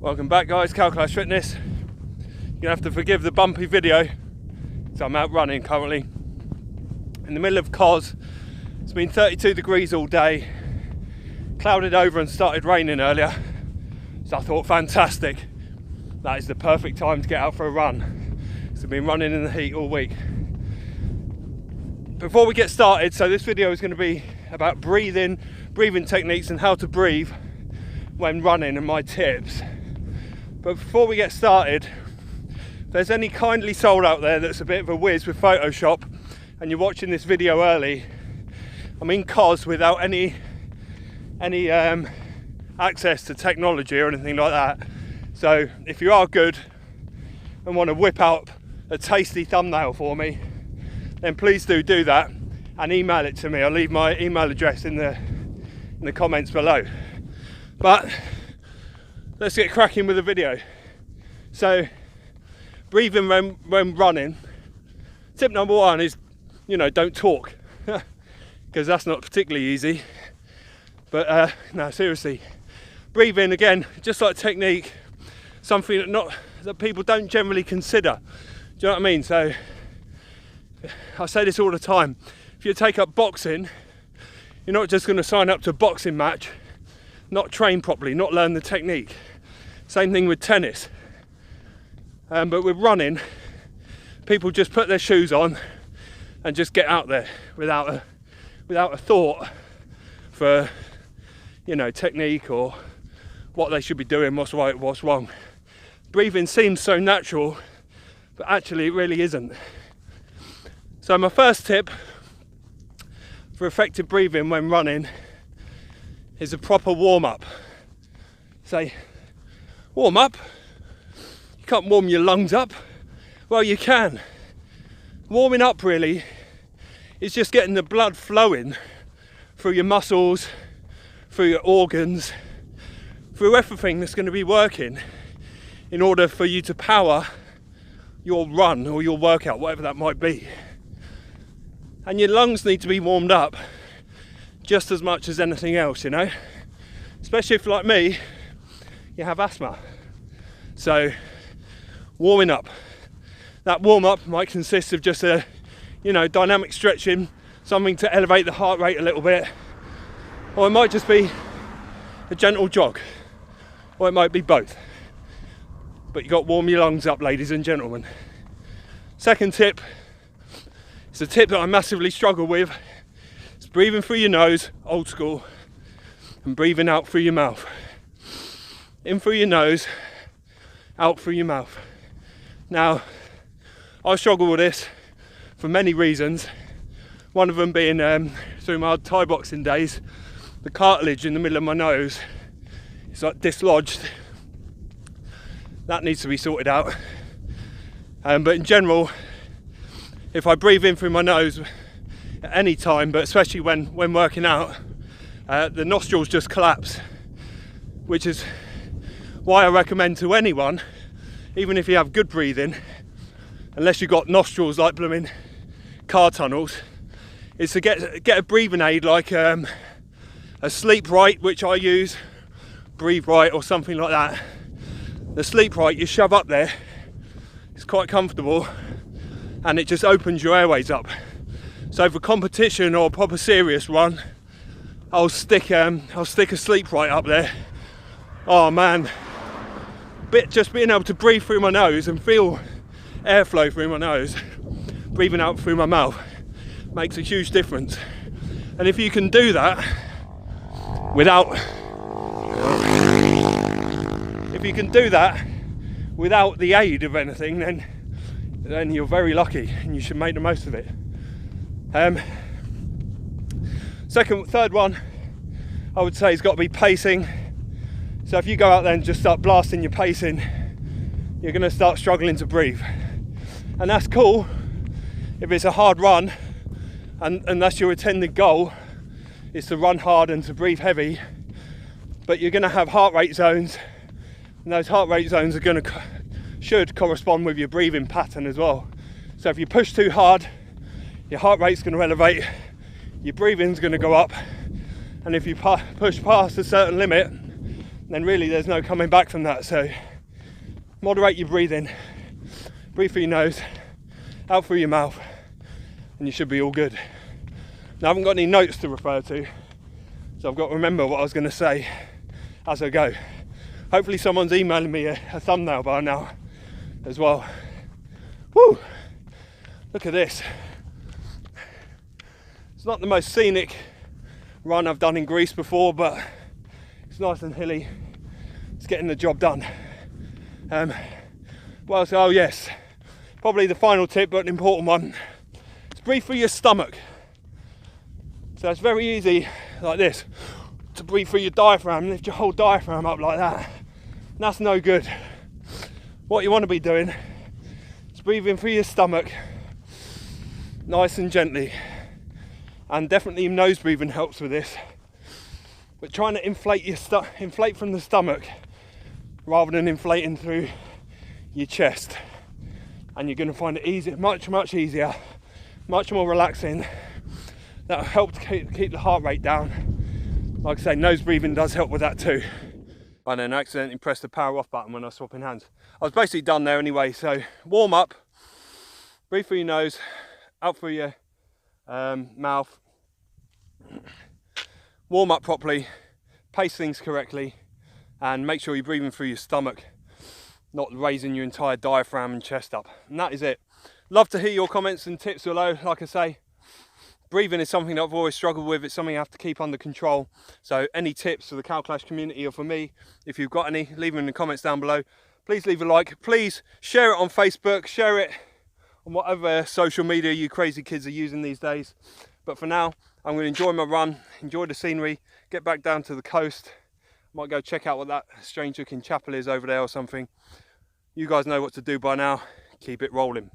Welcome back, guys. Calculus Fitness. You're gonna have to forgive the bumpy video, so I'm out running currently in the middle of Cos. It's been 32 degrees all day, clouded over and started raining earlier, so I thought, fantastic, that is the perfect time to get out for a run. So I've been running in the heat all week. Before we get started, so this video is going to be about breathing techniques and how to breathe when running and my tips. But before we get started, if there's any kindly soul out there that's a bit of a whiz with Photoshop and you're watching this video early, I'm in Cos without any access to technology or anything like that. So if you are good and want to whip out a tasty thumbnail for me, then please do that and email it to me. I'll leave my email address in the comments below. But let's get cracking with the video. So, breathing when running. Tip number one is, don't talk, because that's not particularly easy. But no, seriously, breathing again, just like technique, something that people don't generally consider. Do you know what I mean? So, I say this all the time. If you take up boxing, you're not just going to sign up to a boxing match, not train properly, not learn the technique. Same thing with tennis. But with running, people just put their shoes on and just get out there without a thought for, technique or what they should be doing, what's right, what's wrong. Breathing seems so natural, but actually it really isn't. So my first tip for effective breathing when running is a proper warm-up. Say, warm up? You can't warm your lungs up. Well, you can. Warming up really is just getting the blood flowing through your muscles, through your organs, through everything that's going to be working in order for you to power your run or your workout, whatever that might be. And your lungs need to be warmed up just as much as anything else, especially if, like me, you have asthma. So warming up, that warm up might consist of just a dynamic stretching, something to elevate the heart rate a little bit, or it might just be a gentle jog, or it might be both. But you've got to warm your lungs up, ladies and gentlemen. Second tip, it's a tip that I massively struggle with. It's breathing through your nose, old school, and breathing out through your mouth. In through your nose, out through your mouth. Now, I struggle with this for many reasons. One of them being through my Thai boxing days, the cartilage in the middle of my nose is like dislodged. That needs to be sorted out. But in general, if I breathe in through my nose at any time, but especially when working out, the nostrils just collapse, which is why I recommend to anyone, even if you have good breathing, unless you've got nostrils like blooming car tunnels, is to get a breathing aid like a Sleep Right, which I use, Breathe Right or something like that. The Sleep Right you shove up there, it's quite comfortable and it just opens your airways up. So for competition or a proper serious run, I'll stick a Sleep Right up there. Oh man, just being able to breathe through my nose and feel airflow through my nose, breathing out through my mouth, makes a huge difference. And if you can do that without the aid of anything, then you're very lucky and you should make the most of it. Third one, I would say, has got to be pacing. So if you go out there and just start blasting your pacing, you're going to start struggling to breathe. And that's cool if it's a hard run and that's your intended goal, is to run hard and to breathe heavy. But you're going to have heart rate zones, and those heart rate zones are should correspond with your breathing pattern as well. So if you push too hard, your heart rate's going to elevate, your breathing's going to go up, and if you push past a certain limit, then really there's no coming back from that. So moderate your breathing, breathe through your nose, out through your mouth, and you should be all good. Now I haven't got any notes to refer to, so I've got to remember what I was going to say as I go. Hopefully someone's emailing me a thumbnail by now as well. Woo! Look at this. It's not the most scenic run I've done in Greece before, but it's nice and hilly. It's getting the job done. Well, so, oh yes, probably the final tip, but an important one, is breathe through your stomach. So it's very easy, like this, to breathe through your diaphragm, lift your whole diaphragm up like that. That's no good. What you want to be doing is breathing through your stomach, nice and gently. And definitely nose breathing helps with this. But trying to inflate from the stomach rather than inflating through your chest, and you're going to find it easier, much easier, much more relaxing. That'll help to keep the heart rate down. Like I say, nose breathing does help with that too. I then accidentally pressed the power off button when I was swapping hands. I was basically done there anyway. So warm up, breathe through your nose, out through your mouth, warm up properly, pace things correctly, and make sure you're breathing through your stomach, not raising your entire diaphragm and chest up. And that is it. Love to hear your comments and tips below. Like I say, breathing is something that I've always struggled with. It's something I have to keep under control. So any tips for the Cow Clash community or for me, if you've got any, leave them in the comments down below. Please leave a like. Please share it on Facebook, share it on whatever social media you crazy kids are using these days. But for now, I'm going to enjoy my run, enjoy the scenery, get back down to the coast. Might go check out what that strange looking chapel is over there or something. You guys know what to do by now. Keep it rolling.